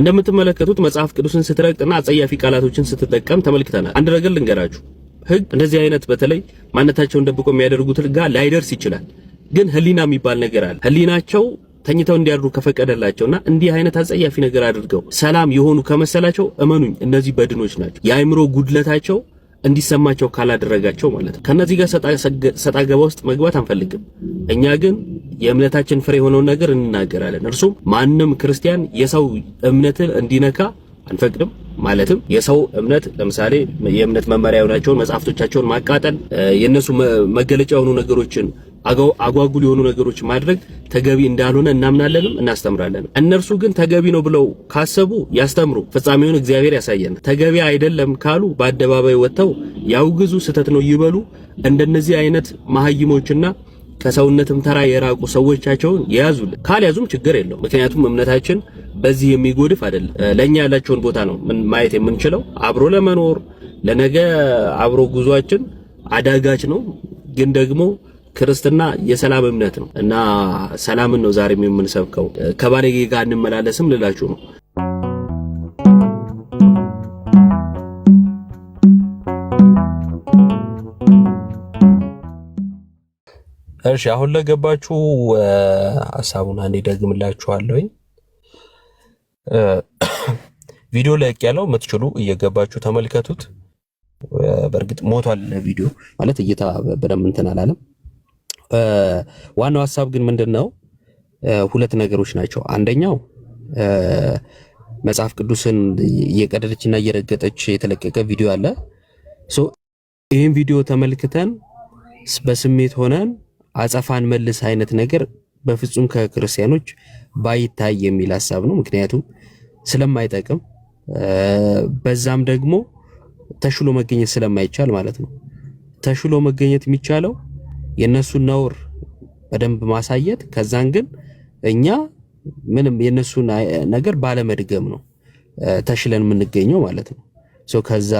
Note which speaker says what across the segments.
Speaker 1: እንደምትመለከቱት መጽሐፍ ቅዱስን ስትረግጥና አጸያፊ ቃላቶችን ስትጠቀም ተመልክተናል። አንድ ነገር ልንገራችሁ፣ ህግ እንደዚህ አይነት በተለይ ማንነታቸውን ደብቆ የሚያደርጉት ጋር ላይደርስ ይችላል። ግን ህሊና የሚባል ነገር አለ። ህሊናቸው ተኝተው እንዲያድሩ ከፈቀደላቸውና እንዲህ አይነት አጸያፊ ነገር አድርገው ሰላም የሆኑ ከመሰላቸው እመኑኝ እነዚህ በድኖች ናቸው። የአእምሮ ጉድለታቸው እንዲሰማቸው ካላደረጋቸው ማለት ነው። ከነዚህ ጋር ሰጣ ገባ ውስጥ መግባት አንፈልግም። እኛ ግን የእምነታችን ፍሬ የሆነውን ነገር እንናገራለን። እርሱም ማንም ክርስቲያን የሰው እምነትን እንዲነካ አንፈቅድም። ማለትም የሰው እምነት ለምሳሌ የእምነት መመሪያ የሆናቸውን መጽሐፍቶቻቸውን ማቃጠል፣ የነሱ መገለጫ የሆኑ ነገሮችን አጓጉል የሆኑ ነገሮች ማድረግ ተገቢ እንዳልሆነ እናምናለንም እናስተምራለንም። እነርሱ ግን ተገቢ ነው ብለው ካሰቡ ያስተምሩ፣ ፍጻሜውን እግዚአብሔር ያሳየን። ተገቢ አይደለም ካሉ በአደባባይ ወጥተው ያውግዙ፣ ስተት ነው ይበሉ። እንደነዚህ አይነት መሐይሞችና ከሰውነትም ተራ የራቁ ሰዎቻቸውን ያዙልን። ካልያዙም ችግር የለውም። ምክንያቱም እምነታችን በዚህ የሚጎድፍ አይደለም። ለኛ ያላቸውን ቦታ ነው ማየት የምንችለው። አብሮ ለመኖር ለነገ አብሮ ጉዟችን አዳጋች ነው፣ ግን ደግሞ ክርስትና የሰላም እምነት ነው እና ሰላምን ነው ዛሬም የምንሰብከው። ከባለጌ ጋር እንመላለስም ልላችሁ ነው። እሺ አሁን ለገባችሁ ሐሳቡን አንዴ ደግምላችኋለሁ። ቪዲዮ ላይ ያለው የምትችሉ እየገባችሁ ተመልከቱት። በእርግጥ ሞቷል ቪዲዮ ማለት እይታ በደንብ እንትን አላለም። ዋናው ሐሳብ ግን ምንድነው? ሁለት ነገሮች ናቸው። አንደኛው መጽሐፍ ቅዱስን እየቀደደችና እየረገጠች የተለቀቀ ቪዲዮ አለ። ይሄን ቪዲዮ ተመልክተን በስሜት ሆነን አጸፋን መልስ አይነት ነገር በፍጹም ከክርስቲያኖች ባይታይ የሚል ሐሳብ ነው። ምክንያቱም ስለማይጠቅም በዛም ደግሞ ተሽሎ መገኘት ስለማይቻል ማለት ነው። ተሽሎ መገኘት የሚቻለው የነሱን ነውር በደንብ ማሳየት፣ ከዛን ግን እኛ ምንም የነሱን ነገር ባለመድገም ነው ተሽለን የምንገኘው ማለት ነው። ከዛ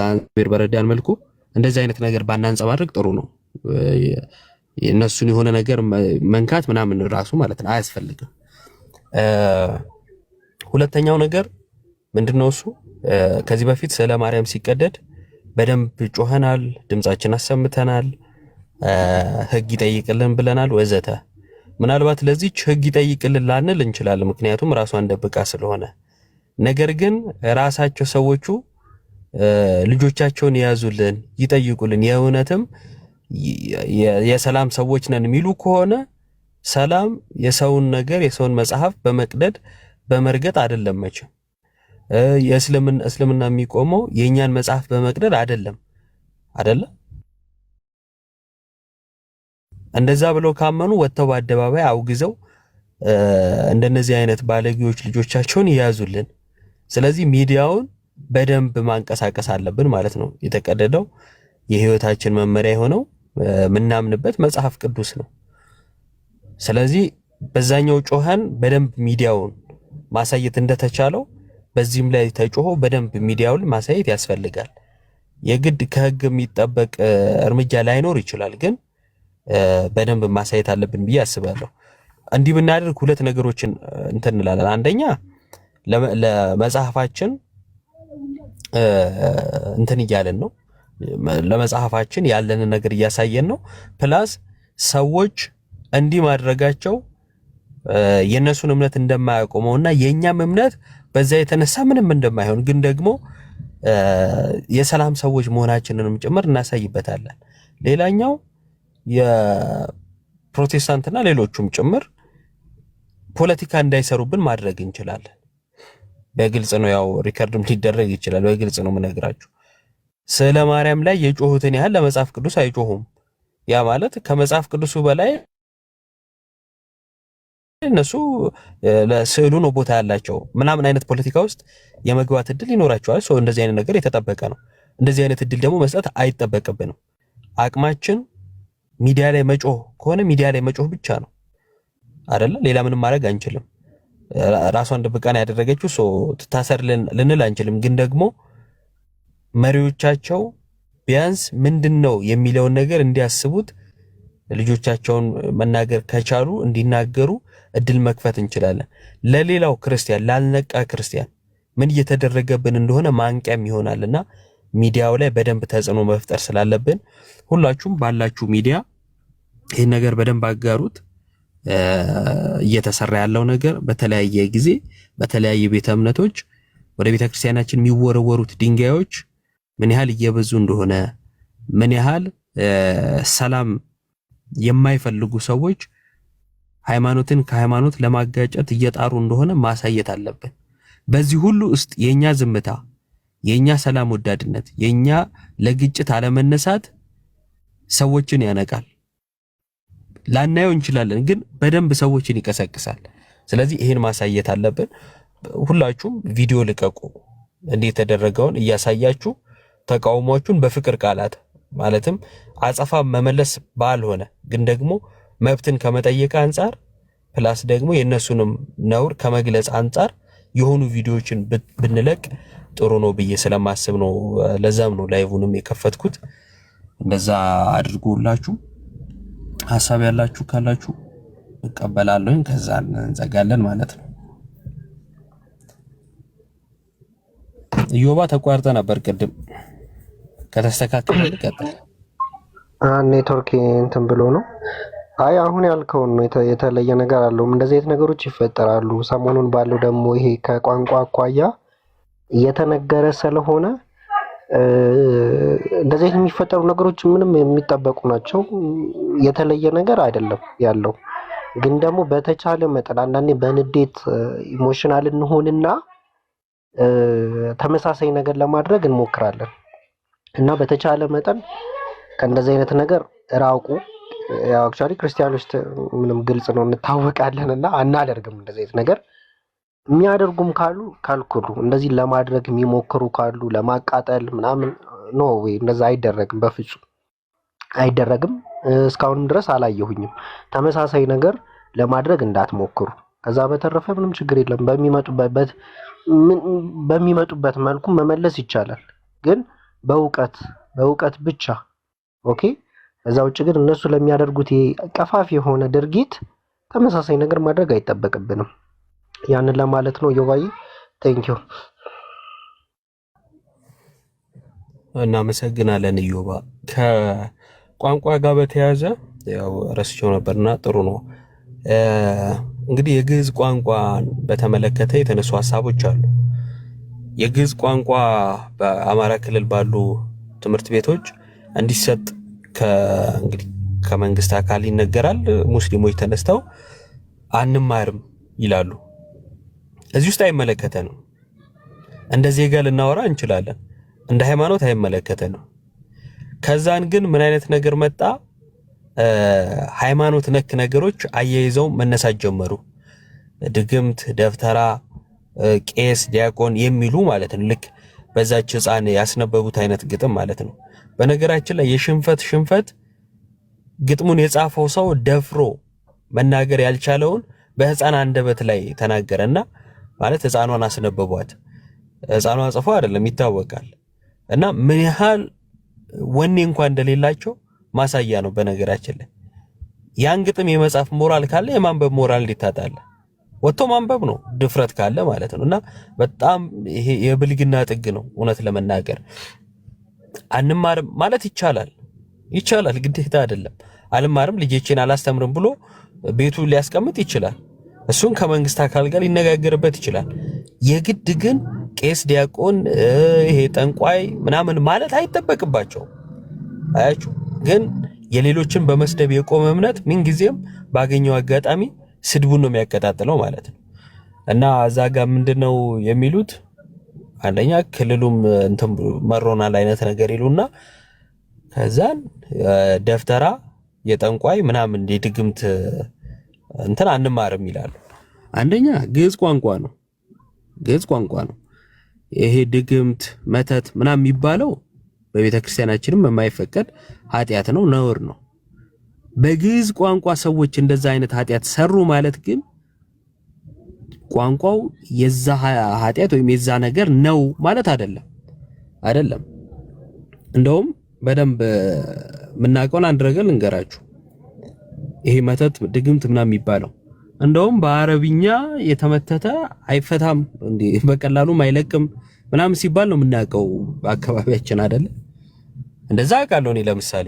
Speaker 1: በረዳን መልኩ እንደዚህ አይነት ነገር ባናንጸባርቅ ጥሩ ነው። የነሱን የሆነ ነገር መንካት ምናምን ራሱ ማለት ነው አያስፈልግም። ሁለተኛው ነገር ምንድነው? እሱ ከዚህ በፊት ስለ ማርያም ሲቀደድ በደንብ ጮኸናል፣ ድምጻችን አሰምተናል፣ ህግ ይጠይቅልን ብለናል ወዘተ። ምናልባት ለዚህች ህግ ይጠይቅልን ላንል እንችላለን፣ ምክንያቱም ራሷን ደብቃ ስለሆነ። ነገር ግን ራሳቸው ሰዎቹ ልጆቻቸውን ያዙልን፣ ይጠይቁልን፣ የእውነትም የሰላም ሰዎች ነን የሚሉ ከሆነ ሰላም የሰውን ነገር የሰውን መጽሐፍ በመቅደድ በመርገጥ አይደለም። መቼም እስልምና የሚቆመው የኛን መጽሐፍ በመቅደድ አይደለም። እንደዛ ብለው ካመኑ ወጥተው በአደባባይ አውግዘው እንደነዚህ አይነት ባለጌዎች ልጆቻቸውን ይያዙልን። ስለዚህ ሚዲያውን በደንብ ማንቀሳቀስ አለብን ማለት ነው። የተቀደደው የህይወታችን መመሪያ የሆነው ምናምንበት መጽሐፍ ቅዱስ ነው። ስለዚህ በዛኛው ጮኸን በደንብ ሚዲያውን ማሳየት እንደተቻለው በዚህም ላይ ተጮሆ በደንብ ሚዲያውን ማሳየት ያስፈልጋል። የግድ ከህግ የሚጠበቅ እርምጃ ላይኖር ይችላል፣ ግን በደንብ ማሳየት አለብን ብዬ አስባለሁ። እንዲህ ብናደርግ ሁለት ነገሮችን እንትን እንላለን። አንደኛ ለመጽሐፋችን እንትን እያለን ነው፣ ለመጽሐፋችን ያለንን ነገር እያሳየን ነው። ፕላስ ሰዎች እንዲህ ማድረጋቸው የነሱን እምነት እንደማያቆመውና የኛም እምነት በዛ የተነሳ ምንም እንደማይሆን ግን ደግሞ የሰላም ሰዎች መሆናችንንም ጭምር እናሳይበታለን። ሌላኛው የፕሮቴስታንትና ሌሎቹም ጭምር ፖለቲካ እንዳይሰሩብን ማድረግ እንችላለን። በግልጽ ነው፣ ያው ሪከርድም ሊደረግ ይችላል። በግልጽ ነው የምነግራችሁ። ስለ ማርያም ላይ የጮሁትን ያህል ለመጽሐፍ ቅዱስ አይጮሁም። ያ ማለት ከመጽሐፍ ቅዱሱ በላይ እነሱ ለስዕሉ ነው ቦታ ያላቸው ምናምን አይነት ፖለቲካ ውስጥ የመግባት እድል ይኖራቸዋል። እንደዚህ አይነት ነገር የተጠበቀ ነው። እንደዚህ አይነት እድል ደግሞ መስጠት አይጠበቅብንም። አቅማችን ሚዲያ ላይ መጮህ ከሆነ ሚዲያ ላይ መጮህ ብቻ ነው አይደለ? ሌላ ምንም ማድረግ አንችልም። ራሷን ደብቃን ያደረገችው ትታሰር ልንል አንችልም። ግን ደግሞ መሪዎቻቸው ቢያንስ ምንድነው የሚለውን ነገር እንዲያስቡት ልጆቻቸውን መናገር ከቻሉ እንዲናገሩ እድል መክፈት እንችላለን። ለሌላው ክርስቲያን ላልነቃ ክርስቲያን ምን እየተደረገብን እንደሆነ ማንቂያም ይሆናልና ሚዲያው ላይ በደንብ ተጽዕኖ መፍጠር ስላለብን ሁላችሁም ባላችሁ ሚዲያ ይሄን ነገር በደንብ አጋሩት። እየተሰራ ያለው ነገር በተለያየ ጊዜ በተለያየ ቤተ እምነቶች ወደ ቤተ ክርስቲያናችን የሚወረወሩት ድንጋዮች ምን ያህል እየበዙ እንደሆነ ምን ያህል ሰላም የማይፈልጉ ሰዎች ሃይማኖትን ከሃይማኖት ለማጋጨት እየጣሩ እንደሆነ ማሳየት አለብን። በዚህ ሁሉ ውስጥ የኛ ዝምታ፣ የኛ ሰላም ወዳድነት፣ የኛ ለግጭት አለመነሳት ሰዎችን ያነቃል። ላናየው እንችላለን፣ ግን በደንብ ሰዎችን ይቀሰቅሳል። ስለዚህ ይሄን ማሳየት አለብን። ሁላችሁም ቪዲዮ ልቀቁ፣ እንዴት የተደረገውን እያሳያችሁ ተቃውሟችሁን በፍቅር ቃላት ማለትም አጸፋ መመለስ ባልሆነ ግን ደግሞ መብትን ከመጠየቅ አንፃር ፕላስ ደግሞ የነሱንም ነውር ከመግለጽ አንፃር የሆኑ ቪዲዮዎችን ብንለቅ ጥሩ ነው ብዬ ስለማስብ ነው። ለዛም ነው ላይቭውንም የከፈትኩት። እንደዛ አድርጉላችሁ። ሐሳብ ያላችሁ ካላችሁ እቀበላለሁ። ከዛ እንዘጋለን ማለት ነው። ኢዮባ ተቋርጠ ነበር ቅድም፣ ከተስተካከለ ልቀጥል።
Speaker 2: ኔትወርክ እንትን ብሎ ነው። አይ አሁን ያልከውን ነው። የተለየ ነገር አለው። እንደዚህ አይነት ነገሮች ይፈጠራሉ። ሰሞኑን ባለው ደግሞ ይሄ ከቋንቋ አኳያ እየተነገረ ስለሆነ እንደዚህ የሚፈጠሩ ነገሮች ምንም የሚጠበቁ ናቸው። የተለየ ነገር አይደለም ያለው። ግን ደግሞ በተቻለ መጠን አንዳንዴ በንዴት ኢሞሽናል እንሆንና ተመሳሳይ ነገር ለማድረግ እንሞክራለን እና በተቻለ መጠን ከእንደዚህ አይነት ነገር ራቁ። ያው አክቹአሊ ክርስቲያኖች ምንም ግልጽ ነው እንታወቃለን እና አናደርግም እንደዚህ አይነት ነገር። የሚያደርጉም ካሉ ካልኩሉ እንደዚህ ለማድረግ የሚሞክሩ ካሉ ለማቃጠል ምናምን ኖ ወይ እንደዛ አይደረግም፣ በፍጹም አይደረግም። እስካሁንም ድረስ አላየሁኝም። ተመሳሳይ ነገር ለማድረግ እንዳትሞክሩ። ከዛ በተረፈ ምንም ችግር የለም። በሚመጡበት መልኩ መመለስ ይቻላል፣ ግን በእውቀት ብቻ ኦኬ። ከዛ ውጭ ግን እነሱ ለሚያደርጉት ቀፋፊ የሆነ ድርጊት ተመሳሳይ ነገር ማድረግ አይጠበቅብንም። ያንን ለማለት ነው። ዮባይ ቴንኪው።
Speaker 1: እናመሰግናለን ኢዮባ። ከቋንቋ ጋር በተያያዘ ያው ረስቼው ነበርና ጥሩ ነው። እንግዲህ የግዕዝ ቋንቋን በተመለከተ የተነሱ ሐሳቦች አሉ። የግዕዝ ቋንቋ በአማራ ክልል ባሉ ትምህርት ቤቶች እንዲሰጥ እንግዲህ ከመንግስት አካል ይነገራል። ሙስሊሞች ተነስተው አንማርም ይላሉ። እዚህ ውስጥ አይመለከተንም። እንደ ዜጋ ልናወራ እንችላለን፣ እንደ ሃይማኖት አይመለከተንም። ከዛን ግን ምን አይነት ነገር መጣ? ሃይማኖት ነክ ነገሮች አያይዘው መነሳት ጀመሩ። ድግምት፣ ደብተራ፣ ቄስ፣ ዲያቆን የሚሉ ማለት ነው። ልክ በዛች ሕፃን ያስነበቡት አይነት ግጥም ማለት ነው። በነገራችን ላይ ሽንፈት ግጥሙን የጻፈው ሰው ደፍሮ መናገር ያልቻለውን በሕፃን አንደበት ላይ ተናገረና ማለት ሕፃኗን አስነበቧት። ሕፃኗ ጽፎ አይደለም ይታወቃል። እና ምን ያህል ወኔ እንኳን እንደሌላቸው ማሳያ ነው። በነገራችን ላይ ያን ግጥም የመጻፍ ሞራል ካለ የማንበብ ሞራል ሊታጣለ ወጥቶ ማንበብ ነው ድፍረት ካለ ማለት ነው። እና በጣም ይሄ የብልግና ጥግ ነው። እውነት ለመናገር አንማርም ማለት ይቻላል፣ ግዴታ አይደለም። አልማርም ልጄቼን አላስተምርም ብሎ ቤቱ ሊያስቀምጥ ይችላል። እሱን ከመንግስት አካል ጋር ሊነጋገርበት ይችላል። የግድ ግን ቄስ፣ ዲያቆን፣ ይሄ ጠንቋይ ምናምን ማለት አይጠበቅባቸው። አያችሁ፣ ግን የሌሎችን በመስደብ የቆመ እምነት ምንጊዜም ባገኘው አጋጣሚ ስድቡን ነው የሚያቀጣጥለው ማለት ነው። እና እዛ ጋር ምንድነው የሚሉት? አንደኛ ክልሉም እንትን መሮናል አይነት ነገር ይሉና ከዛን ደፍተራ የጠንቋይ ምናምን የድግምት እንትን አንማርም ይላሉ። አንደኛ ግዕዝ ቋንቋ ነው። ይሄ ድግምት መተት ምናምን የሚባለው በቤተ ክርስቲያናችንም የማይፈቀድ ኃጢአት ነው፣ ነውር ነው። በግዕዝ ቋንቋ ሰዎች እንደዛ አይነት ኃጢአት ሰሩ ማለት ግን ቋንቋው የዛ ኃጢአት ወይም የዛ ነገር ነው ማለት አይደለም። እንደውም በደንብ የምናውቀውን አንድ ነገር ልንገራችሁ። ይሄ መተት ድግምት ምናምን የሚባለው እንደውም በአረብኛ የተመተተ አይፈታም እንዴ በቀላሉም አይለቅም ምናምን ሲባል ነው የምናውቀው በአካባቢያችን አይደለ? እንደዛ አውቃለሁ እኔ ለምሳሌ።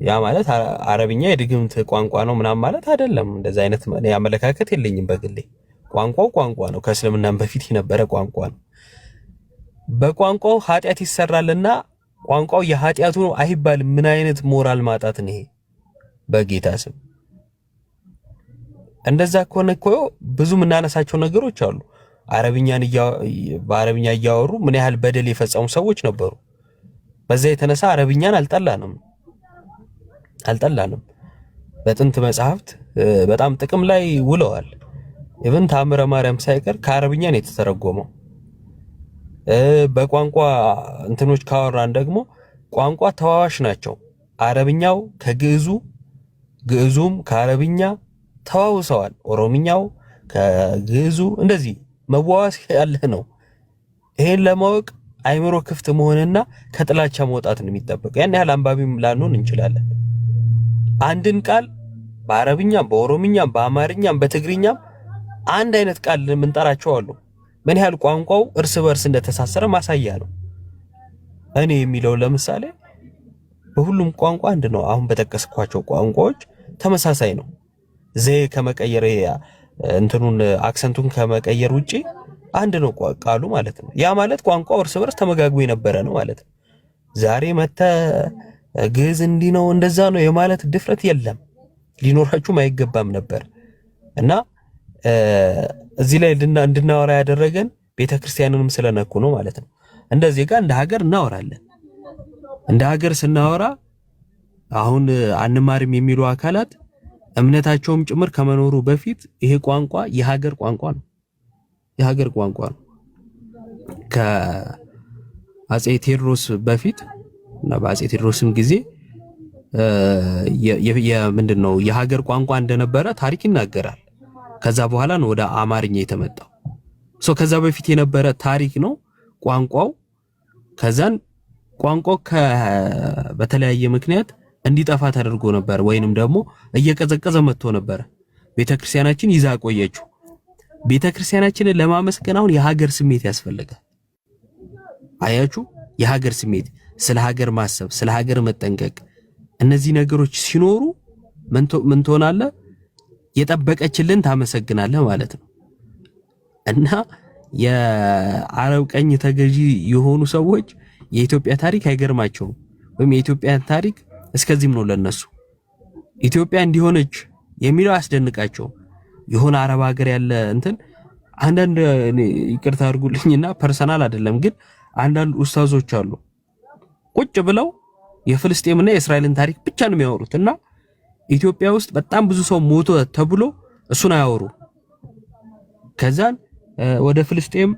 Speaker 1: ያ ማለት አረብኛ የድግምት ቋንቋ ነው ምናምን ማለት አይደለም። እንደዛ አይነት አመለካከት የለኝም በግሌ። ቋንቋው ቋንቋ ነው፣ ከእስልምናም በፊት የነበረ ቋንቋ ነው። በቋንቋው ኃጢአት ይሰራልና ቋንቋው የኃጢአቱ ነው አይባልም። ምን አይነት ሞራል ማጣት ነው ይሄ? በጌታ ስም እንደዛ ከሆነ እኮ ብዙ የምናነሳቸው ነገሮች አሉ። በአረብኛ እያወሩ ምን ያህል በደል የፈጸሙ ሰዎች ነበሩ። በዛ የተነሳ አረብኛን አልጠላንም። በጥንት መጽሐፍት በጣም ጥቅም ላይ ውለዋል። ኢቭን ተአምረ ማርያም ሳይቀር ከአረብኛ ነው የተተረጎመው። በቋንቋ እንትኖች ካወራን ደግሞ ቋንቋ ተዋዋሽ ናቸው። አረብኛው ከግዕዙ፣ ግዕዙም ከአረብኛ ተዋውሰዋል። ኦሮምኛው ከግዕዙ እንደዚህ መዋዋስ ያለ ነው። ይሄን ለማወቅ አይምሮ ክፍት መሆንና ከጥላቻ መውጣት ነው የሚጠበቀው። ያን ያህል አንባቢም ላንሆን እንችላለን። አንድን ቃል በአረብኛም፣ በኦሮምኛም፣ በአማርኛም፣ በትግርኛም አንድ አይነት ቃል የምንጠራቸው አሉ። ምን ያህል ቋንቋው እርስ በርስ እንደተሳሰረ ማሳያ ነው። እኔ የሚለው ለምሳሌ በሁሉም ቋንቋ አንድ ነው። አሁን በጠቀስኳቸው ቋንቋዎች ተመሳሳይ ነው። ዘዬ ከመቀየር እንትኑን አክሰንቱን ከመቀየር ውጪ አንድ ነው ቃሉ ማለት ነው። ያ ማለት ቋንቋው እርስ በርስ ተመጋግቦ የነበረ ነው ማለት ነው። ዛሬ መተ ግዕዝ እንዲህ ነው እንደዛ ነው የማለት ድፍረት የለም፣ ሊኖራችሁም አይገባም ነበር። እና እዚህ ላይ እንድናወራ ያደረገን ቤተክርስቲያንንም ስለነኩ ነው ማለት ነው። እንደዚህ ጋር እንደ ሀገር እናወራለን። እንደ ሀገር ስናወራ አሁን አንማርም የሚሉ አካላት እምነታቸውም ጭምር ከመኖሩ በፊት ይሄ ቋንቋ የሀገር ቋንቋ ነው። የሀገር ቋንቋ ነው። ከአጼ ቴዎድሮስ በፊት እና በአጼ ቴዎድሮስም ጊዜ ምንድነው የሀገር ቋንቋ እንደነበረ ታሪክ ይናገራል። ከዛ በኋላ ነው ወደ አማርኛ የተመጣው። ከዛ በፊት የነበረ ታሪክ ነው ቋንቋው። ከዛን ቋንቋው በተለያየ ምክንያት እንዲጠፋ ተደርጎ ነበር፣ ወይንም ደግሞ እየቀዘቀዘ መጥቶ ነበር። ቤተክርስቲያናችን ይዛ ቆየችው። ቤተክርስቲያናችንን ለማመስገን አሁን የሀገር ስሜት ያስፈልጋል። አያችሁ፣ የሀገር ስሜት፣ ስለ ሀገር ማሰብ፣ ስለ ሀገር መጠንቀቅ፣ እነዚህ ነገሮች ሲኖሩ ምን ትሆናለህ? የጠበቀችልን ታመሰግናለህ ማለት ነው። እና የአረብ ቀኝ ተገዢ የሆኑ ሰዎች የኢትዮጵያ ታሪክ አይገርማቸውም፣ ወይም የኢትዮጵያ ታሪክ እስከዚህም ነው ለነሱ። ኢትዮጵያ እንዲሆነች የሚለው አያስደንቃቸውም። የሆነ አረብ ሀገር ያለ እንትን አንዳንድ ይቅርታ አድርጉልኝና ፐርሰናል አይደለም ግን አንዳንድ ኡስታዞች አሉ ቁጭ ብለው የፍልስጤምና የእስራኤልን ታሪክ ብቻ ነው የሚያወሩት እና ኢትዮጵያ ውስጥ በጣም ብዙ ሰው ሞቶ ተብሎ እሱን አያወሩ። ከዛን ወደ ፍልስጤም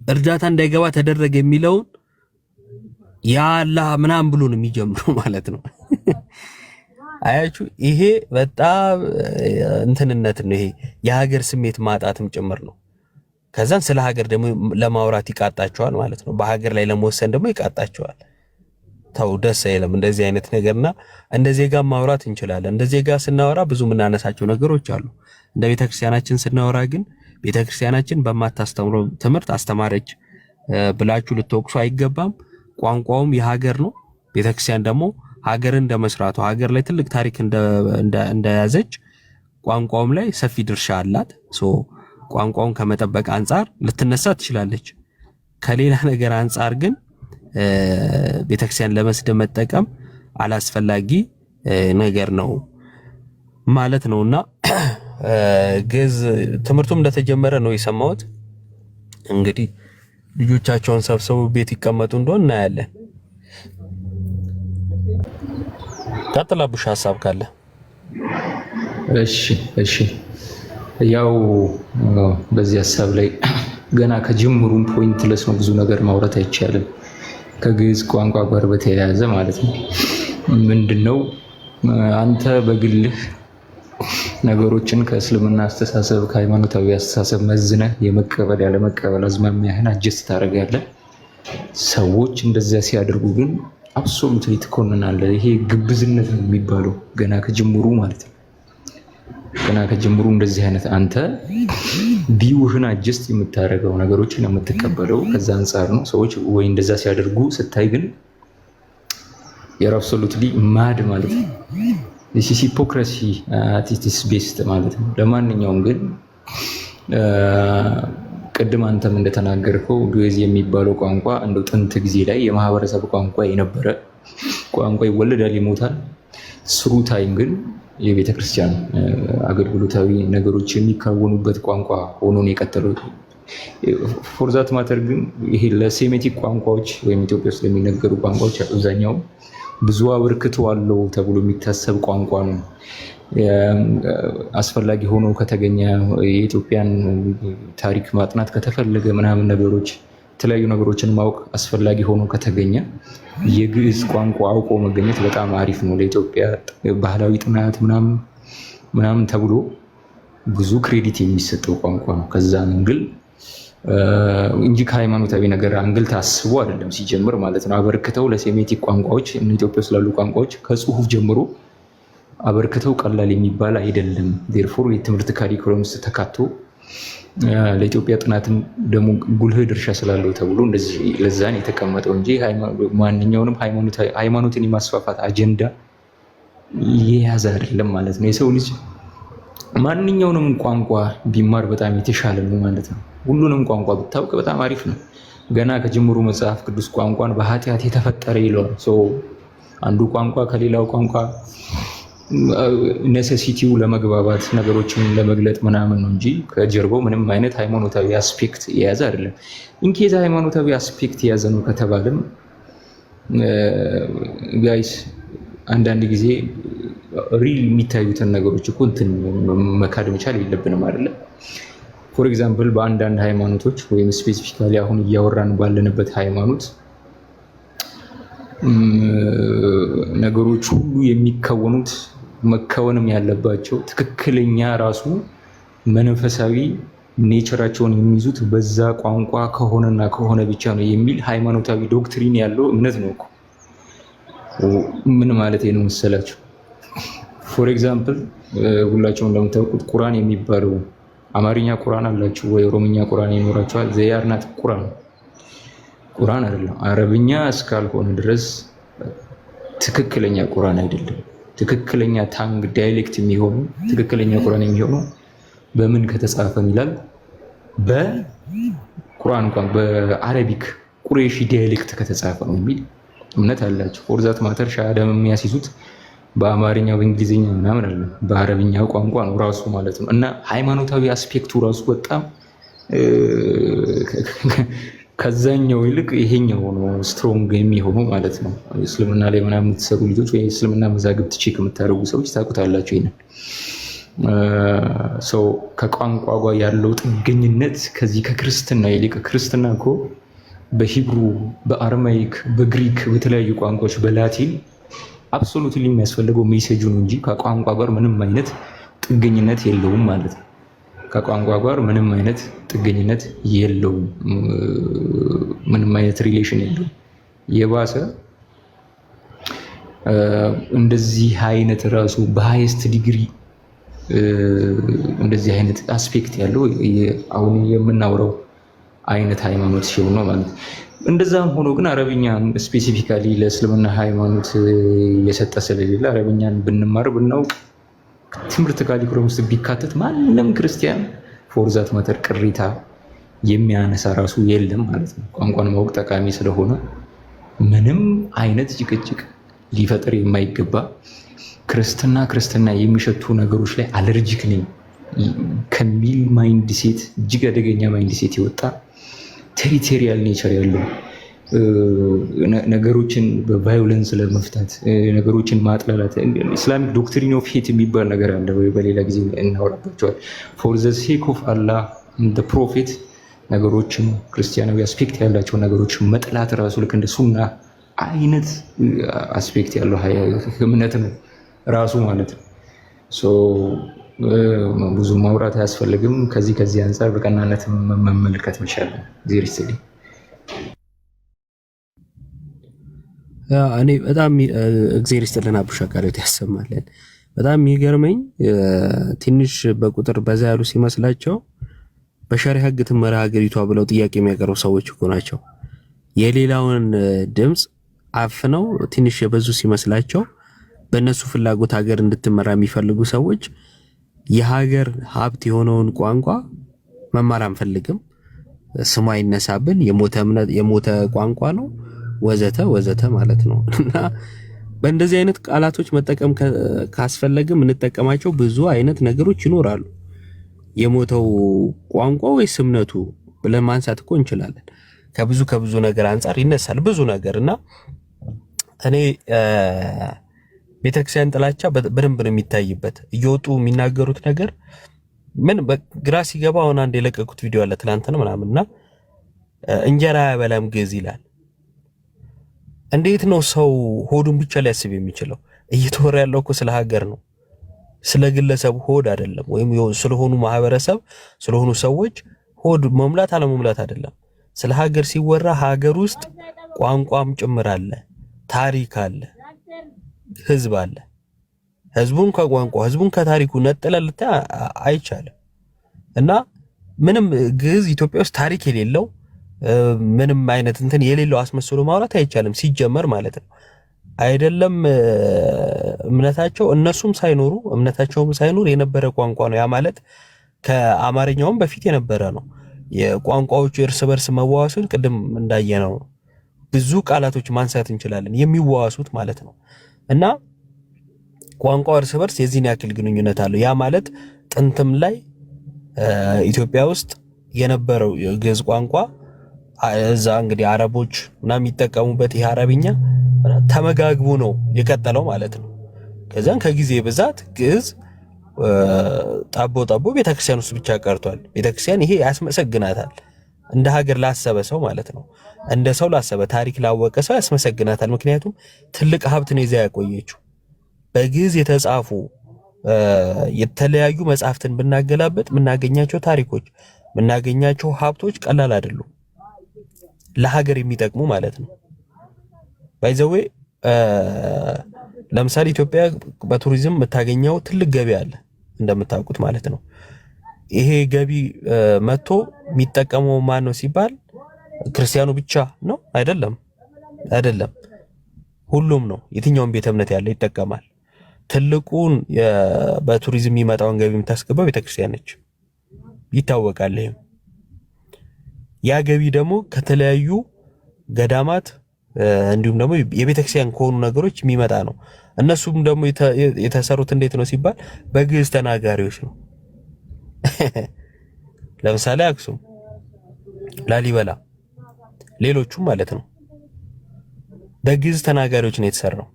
Speaker 1: እርዳታ እንዳይገባ ተደረገ የሚለውን ያአላህ ምናምን ብሎ ነው የሚጀምሩ ማለት ነው። አያችሁ፣ ይሄ በጣም እንትንነት ነው። ይሄ የሀገር ስሜት ማጣትም ጭምር ነው። ከዛን ስለ ሀገር ደግሞ ለማውራት ይቃጣቸዋል ማለት ነው። በሀገር ላይ ለመወሰን ደግሞ ይቃጣቸዋል። ተው ደስ አይልም እንደዚህ አይነት ነገርና እንደ ዜጋ ማውራት እንችላለን። እንደ ዜጋ ስናወራ ብዙ የምናነሳቸው ነገሮች አሉ። እንደ ቤተክርስቲያናችን ስናወራ ግን ቤተክርስቲያናችን በማታስተምረው ትምህርት አስተማረች ብላችሁ ልትወቅሱ አይገባም። ቋንቋውም የሀገር ነው። ቤተክርስቲያን ደግሞ ሀገርን እንደመስራቱ ሀገር ላይ ትልቅ ታሪክ እንደያዘች ቋንቋውም ላይ ሰፊ ድርሻ አላት። ቋንቋውን ከመጠበቅ አንጻር ልትነሳ ትችላለች። ከሌላ ነገር አንጻር ግን ቤተክርስቲያን ለመስደብ መጠቀም አላስፈላጊ ነገር ነው ማለት ነውና ግዕዝ ትምህርቱም እንደተጀመረ ነው የሰማሁት። እንግዲህ ልጆቻቸውን ሰብስበው ቤት ይቀመጡ እንደሆነ እናያለን። ቀጥላቡሽ ሐሳብ ካለ።
Speaker 3: እሺ ያው በዚህ ሐሳብ ላይ ገና ከጅምሩም ፖይንትለስ ነው፣ ብዙ ነገር ማውራት አይቻልም። ከግዕዝ ቋንቋ ጋር በተያያዘ ማለት ነው። ምንድነው አንተ በግልህ ነገሮችን ከእስልምና አስተሳሰብ ከሃይማኖታዊ አስተሳሰብ መዝነህ የመቀበል ያለመቀበል አዝማሚያህን አጀስት ታደርጋለህ። ሰዎች እንደዚያ ሲያደርጉ ግን አብሶሉትሊ ትኮንናለህ። ይሄ ግብዝነት ነው የሚባለው ገና ከጅምሩ ማለት ነው። ገና ከጅምሩ እንደዚህ አይነት አንተ ቢውህን አጀስት የምታደርገው ነገሮችን የምትቀበለው ከዛ አንጻር ነው። ሰዎች ወይ እንደዛ ሲያደርጉ ስታይ ግን you're absolutely mad ማለት ነው። this is hypocrisy at its best ማለት ነው። ለማንኛውም ግን ቅድም አንተም እንደተናገርከው ግዕዝ የሚባለው ቋንቋ እንደው ጥንት ጊዜ ላይ የማህበረሰብ ቋንቋ የነበረ ቋንቋ ይወለዳል፣ ይሞታል። ስሩ ታይም ግን የቤተ ክርስቲያን አገልግሎታዊ ነገሮች የሚካወኑበት ቋንቋ ሆኖ ነው የቀጠለው። ፎር ዛት ማተር ግን ይሄ ለሴሜቲክ ቋንቋዎች ወይም ኢትዮጵያ ውስጥ ለሚነገሩ ቋንቋዎች አብዛኛው ብዙ አበርክቶ አለው ተብሎ የሚታሰብ ቋንቋ ነው። አስፈላጊ ሆኖ ከተገኘ የኢትዮጵያን ታሪክ ማጥናት ከተፈለገ ምናምን ነገሮች የተለያዩ ነገሮችን ማወቅ አስፈላጊ ሆኖ ከተገኘ የግዕዝ ቋንቋ አውቆ መገኘት በጣም አሪፍ ነው። ለኢትዮጵያ ባህላዊ ጥናት ምናምን ተብሎ ብዙ ክሬዲት የሚሰጠው ቋንቋ ነው። ከዛ አንግል እንጂ ከሃይማኖታዊ ነገር አንግል ታስቦ አይደለም ሲጀምር ማለት ነው። አበርክተው ለሴሜቲክ ቋንቋዎች ኢትዮጵያ ውስጥ ላሉ ቋንቋዎች ከጽሁፍ ጀምሮ አበርክተው ቀላል የሚባል አይደለም። ዴርፎር የትምህርት ካሪኩለም ውስጥ ተካቶ ለኢትዮጵያ ጥናትም ደግሞ ጉልህ ድርሻ ስላለው ተብሎ እንደዚህ ለዛን የተቀመጠው እንጂ ማንኛውንም ሃይማኖትን የማስፋፋት አጀንዳ የያዘ አይደለም ማለት ነው። የሰው ልጅ ማንኛውንም ቋንቋ ቢማር በጣም የተሻለ ነው ማለት ነው። ሁሉንም ቋንቋ ብታውቅ በጣም አሪፍ ነው። ገና ከጅምሩ መጽሐፍ ቅዱስ ቋንቋን በኃጢአት የተፈጠረ ይለዋል። አንዱ ቋንቋ ከሌላው ቋንቋ ኔሴሲቲው ለመግባባት ነገሮችን ለመግለጥ ምናምን ነው እንጂ ከጀርባው ምንም አይነት ሃይማኖታዊ አስፔክት የያዘ አይደለም። ኢንኬዝ ሃይማኖታዊ አስፔክት የያዘ ነው ከተባለም ጋይስ አንዳንድ ጊዜ ሪል የሚታዩትን ነገሮች እኮ እንትን መካድ መቻል የለብንም አይደለ? ፎር ኤግዛምፕል በአንዳንድ ሃይማኖቶች ወይም ስፔሲፊካሊ አሁን እያወራን ባለንበት ሃይማኖት ነገሮች ሁሉ የሚከወኑት መከወንም ያለባቸው ትክክለኛ ራሱ መንፈሳዊ ኔቸራቸውን የሚይዙት በዛ ቋንቋ ከሆነና ከሆነ ብቻ ነው የሚል ሃይማኖታዊ ዶክትሪን ያለው እምነት ነው እኮ። ምን ማለት ነው መሰላችሁ? ፎር ኤግዛምፕል ሁላችሁም እንደምታውቁት ቁርአን የሚባለው አማርኛ ቁርአን አላችሁ ወይ ኦሮምኛ ቁርአን ይኖራችኋል። ዘያርናት ቁርአን አይደለም። አረብኛ እስካልሆነ ድረስ ትክክለኛ ቁርአን አይደለም። ትክክለኛ ታንግ ዳይሌክት የሚሆኑ ትክክለኛ ቁርአን የሚሆኑ በምን ከተጻፈ ይላል? በቁርአን እንኳን በአረቢክ ቁሬሺ ዳይሌክት ከተጻፈ ነው የሚል እምነት አላቸው። ፎር ዛት ማተር ሻሃዳም የሚያስይዙት በአማርኛ በእንግሊዝኛ ምናምን አለ፣ በአረብኛ ቋንቋ ነው ራሱ ማለት ነው። እና ሃይማኖታዊ አስፔክቱ ራሱ በጣም ከዛኛው ይልቅ ይሄኛው ነው ስትሮንግ የሚሆነው ማለት ነው። እስልምና ላይ ምናምን የምትሰሩ ልጆች ወይ እስልምና መዛግብት ቼክ የምታደርጉ ሰዎች ታውቁታላችሁ። ይሄንን ሰው ከቋንቋ ጋር ያለው ጥገኝነት ከዚህ ከክርስትና ይልቅ ክርስትና እኮ በሂብሩ፣ በአርማይክ፣ በግሪክ፣ በተለያዩ ቋንቋዎች በላቲን አብሶሉትሊ የሚያስፈልገው ሜሴጁ ነው እንጂ ከቋንቋ ጋር ምንም አይነት ጥገኝነት የለውም ማለት ነው። ከቋንቋ ጋር ምንም አይነት ጥገኝነት የለውም፣ ምንም አይነት ሪሌሽን የለውም። የባሰ እንደዚህ አይነት ራሱ በሃይስት ዲግሪ እንደዚህ አይነት አስፔክት ያለው አሁን የምናወራው አይነት ሃይማኖት ሲሆን ነው ማለት ነው። እንደዛም ሆኖ ግን አረብኛን ስፔሲፊካሊ ለእስልምና ሃይማኖት የሰጠ ስለሌለ አረብኛን ብንማር ብናውቅ ትምህርት ካሪኩለም ውስጥ ቢካተት ማንም ክርስቲያን ፎር ዛት ማተር ቅሬታ የሚያነሳ ራሱ የለም ማለት ነው። ቋንቋን ማወቅ ጠቃሚ ስለሆነ ምንም አይነት ጭቅጭቅ ሊፈጥር የማይገባ ክርስትና የሚሸቱ ነገሮች ላይ አለርጂክ ነኝ ከሚል ማይንድ ሴት እጅግ አደገኛ ማይንድ ሴት የወጣ ቴሪቶሪያል ኔቸር ያለው ነገሮችን በቫዮለንስ ለመፍታት ነገሮችን ማጥላላት ኢስላሚክ ዶክትሪን ኦፍ ሄት የሚባል ነገር አለ። በሌላ ጊዜ እናወራባቸዋል። ፎር ዘ ሴክ ኦፍ አላህ እንደ ፕሮፌት ነገሮችን ክርስቲያናዊ አስፔክት ያላቸው ነገሮች መጥላት ራሱ ልክ እንደ ሱና አይነት አስፔክት ያለው እምነት ነው ራሱ ማለት ነው። ብዙ ማውራት አያስፈልግም። ከዚህ አንጻር በቀናነት መመልከት መቻል ዜር ይስጥልኝ።
Speaker 1: እኔ በጣም እግዚአብሔር ይስጥልን አቡሻ ቃሎት ያሰማልን። በጣም የሚገርመኝ ትንሽ በቁጥር በዛ ያሉ ሲመስላቸው በሸሪዓ ህግ ትመራ ሀገሪቷ ብለው ጥያቄ የሚያቀርቡ ሰዎች እኮ ናቸው። የሌላውን ድምጽ አፍነው ትንሽ የበዙ ሲመስላቸው በእነሱ ፍላጎት ሀገር እንድትመራ የሚፈልጉ ሰዎች የሀገር ሀብት የሆነውን ቋንቋ መማር አንፈልግም፣ ስሙ አይነሳብን፣ የሞተ ቋንቋ ነው ወዘተ ወዘተ ማለት ነው። እና በእንደዚህ አይነት ቃላቶች መጠቀም ካስፈለገም እንጠቀማቸው ብዙ አይነት ነገሮች ይኖራሉ። የሞተው ቋንቋ ወይስ እምነቱ ብለን ማንሳት እኮ እንችላለን። ከብዙ ነገር አንፃር ይነሳል ብዙ ነገር እና እኔ ቤተክርስቲያን ጥላቻ በደንብ ነው የሚታይበት። እየወጡ የሚናገሩት ነገር ምን ግራ ሲገባ አሁን አንድ የለቀቁት ቪዲዮ አለ ትናንትና ምናምንና እንጀራ ያበላም ግዕዝ ይላል። እንዴት ነው ሰው ሆዱን ብቻ ሊያስብ የሚችለው? እየተወራ ያለው እኮ ስለ ሀገር ነው፣ ስለ ግለሰብ ሆድ አይደለም፣ ወይም ስለሆኑ ማህበረሰብ ስለሆኑ ሰዎች ሆድ መሙላት አለመሙላት አይደለም። ስለ ሀገር ሲወራ ሀገር ውስጥ ቋንቋም ጭምር አለ፣ ታሪክ አለ፣ ህዝብ አለ። ህዝቡን ከቋንቋ ህዝቡን ከታሪኩ ነጥለን ልታይ አይቻልም። እና ምንም ግዕዝ ኢትዮጵያ ውስጥ ታሪክ የሌለው ምንም አይነት እንትን የሌለው አስመስሎ ማውራት አይቻልም ሲጀመር ማለት ነው። አይደለም እምነታቸው እነሱም ሳይኖሩ እምነታቸውም ሳይኖር የነበረ ቋንቋ ነው። ያ ማለት ከአማርኛውም በፊት የነበረ ነው። የቋንቋዎቹ እርስ በርስ መዋዋሱን ቅድም እንዳየነው ብዙ ቃላቶች ማንሳት እንችላለን የሚዋዋሱት ማለት ነው። እና ቋንቋው እርስ በርስ የዚህን ያክል ግንኙነት አለው። ያ ማለት ጥንትም ላይ ኢትዮጵያ ውስጥ የነበረው ግዕዝ ቋንቋ እዛ እንግዲህ አረቦች እና የሚጠቀሙበት ይሄ አረብኛ ተመጋግቦ ነው የቀጠለው ማለት ነው። ከዛን ከጊዜ ብዛት ግዕዝ ጣቦ ቤተክርስቲያን ውስጥ ብቻ ቀርቷል። ቤተክርስቲያን ይሄ ያስመሰግናታል፣ እንደ ሀገር ላሰበ ሰው ማለት ነው። እንደ ሰው ላሰበ ታሪክ ላወቀ ሰው ያስመሰግናታል። ምክንያቱም ትልቅ ሀብት ነው ይዛ ያቆየችው። በግዕዝ የተጻፉ የተለያዩ መጽሐፍትን ብናገላበጥ የምናገኛቸው ታሪኮች የምናገኛቸው ሀብቶች ቀላል አይደሉም፣ ለሀገር የሚጠቅሙ ማለት ነው። ባይዘዌ ለምሳሌ ኢትዮጵያ በቱሪዝም የምታገኘው ትልቅ ገቢ አለ እንደምታውቁት ማለት ነው። ይሄ ገቢ መጥቶ የሚጠቀመው ማን ነው ሲባል ክርስቲያኑ ብቻ ነው? አይደለም፣ ሁሉም ነው። የትኛውም ቤተ እምነት ያለ ይጠቀማል። ትልቁን በቱሪዝም የሚመጣውን ገቢ የምታስገባው ቤተክርስቲያን ነች፣ ይታወቃል። ይሄም ያ ገቢ ደግሞ ከተለያዩ ገዳማት እንዲሁም ደግሞ የቤተክርስቲያን ከሆኑ ነገሮች የሚመጣ ነው። እነሱም ደግሞ የተሰሩት እንዴት ነው ሲባል በግዕዝ ተናጋሪዎች ነው። ለምሳሌ አክሱም፣ ላሊበላ፣ ሌሎቹም ማለት ነው በግዕዝ ተናጋሪዎች ነው የተሰራው።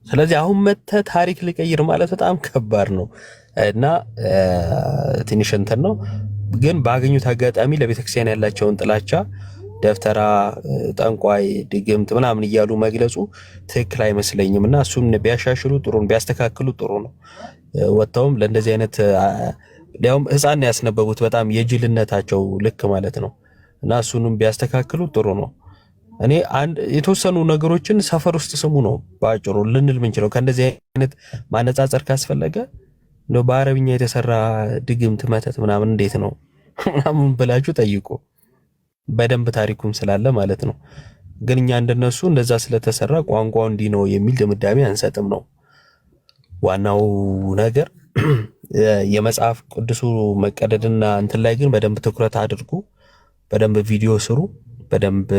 Speaker 1: ስለዚህ አሁን መተ ታሪክ ሊቀይር ማለት በጣም ከባድ ነው እና ትንሽ እንትን ነው። ግን ባገኙት አጋጣሚ ለቤተክርስቲያን ያላቸውን ጥላቻ ደፍተራ፣ ጠንቋይ፣ ድግምት ምናምን እያሉ መግለጹ ትክክል አይመስለኝም እና እሱም ቢያሻሽሉ ጥሩ ነው፣ ቢያስተካክሉ ጥሩ ነው። ወጣውም ለእንደዚህ አይነት ሊያውም ህፃን ያስነበቡት በጣም የጅልነታቸው ልክ ማለት ነው እና እሱንም ቢያስተካክሉ ጥሩ ነው። እኔ አንድ የተወሰኑ ነገሮችን ሰፈር ውስጥ ስሙ ነው ባጭሩ ልንል ምንችለው። ከእንደዚህ አይነት ማነጻጸር ካስፈለገ ነው በአረብኛ የተሰራ ድግምት መተት ምናምን እንዴት ነው ምናምን ብላችሁ ጠይቁ፣ በደንብ ታሪኩም ስላለ ማለት ነው። ግን እኛ እንደነሱ እንደዛ ስለተሰራ ቋንቋው እንዲህ ነው የሚል ድምዳሜ አንሰጥም ነው ዋናው ነገር። የመጽሐፍ ቅዱሱ መቀደድና እንትን ላይ ግን በደንብ ትኩረት አድርጉ፣ በደንብ ቪዲዮ ስሩ፣ በደንብ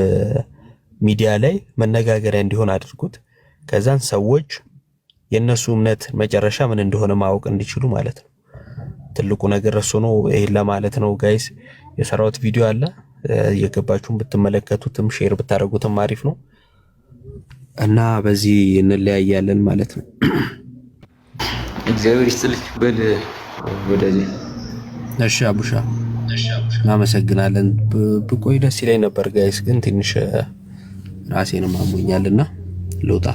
Speaker 1: ሚዲያ ላይ መነጋገሪያ እንዲሆን አድርጉት። ከዛን ሰዎች የነሱ እምነት መጨረሻ ምን እንደሆነ ማወቅ እንዲችሉ ማለት ነው። ትልቁ ነገር እሱ ነው። ይሄን ለማለት ነው ጋይስ የሰራሁት ቪዲዮ አለ። የገባችሁን ብትመለከቱትም ሼር ብታረጉትም አሪፍ ነው እና በዚህ እንለያያለን ማለት ነው።
Speaker 3: እግዚአብሔር ይስጥልኝ በል ወደዚህ።
Speaker 1: እሺ አቡሻ እናመሰግናለን። ብቆይ ደስ ይለኝ ነበር ጋይስ፣ ግን ትንሽ ራሴንም አሞኛልና ልውጣ።